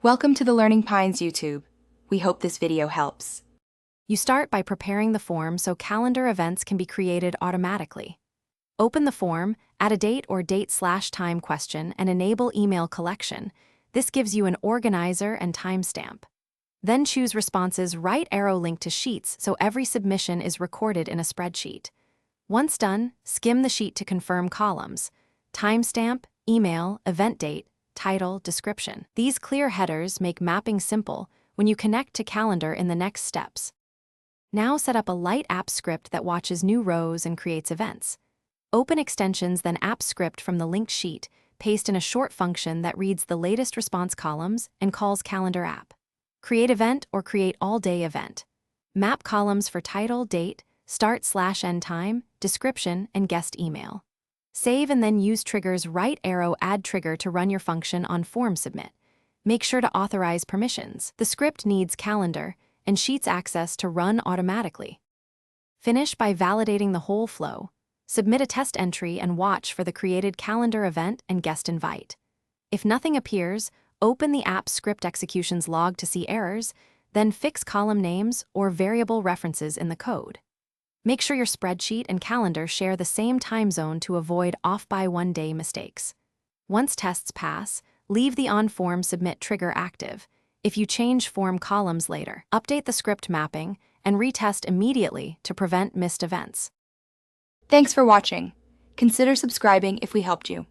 Welcome to the Learning Pines YouTube. We hope this video helps. You start by preparing the form so calendar events can be created automatically. Open the form, add a date or date/time question, and enable email collection. This gives you an organizer and timestamp. Then choose responses right arrow link to sheets so every submission is recorded in a spreadsheet. Once done, skim the sheet to confirm columns: timestamp, email, event date, title, description. These clear headers make mapping simple when you connect to calendar in the next steps. Now set up a light app script that watches new rows and creates events. Open extensions, then app script from the linked sheet, paste in a short function that reads the latest response columns and calls calendar app. Create event or create all-day event. Map columns for title, date, start/end time, description, and guest email. Save and then use triggers right arrow add trigger to run your function on form submit. Make sure to authorize permissions. The script needs calendar and sheets access to run automatically. Finish by validating the whole flow. Submit a test entry and watch for the created calendar event and guest invite. If nothing appears, open the app script executions log to see errors, then fix column names or variable references in the code. Make sure your spreadsheet and calendar share the same time zone to avoid off-by-one-day mistakes. Once tests pass, leave the on-form submit trigger active. If you change form columns later, update the script mapping and retest immediately to prevent missed events. Thanks for watching. Consider subscribing if we helped you.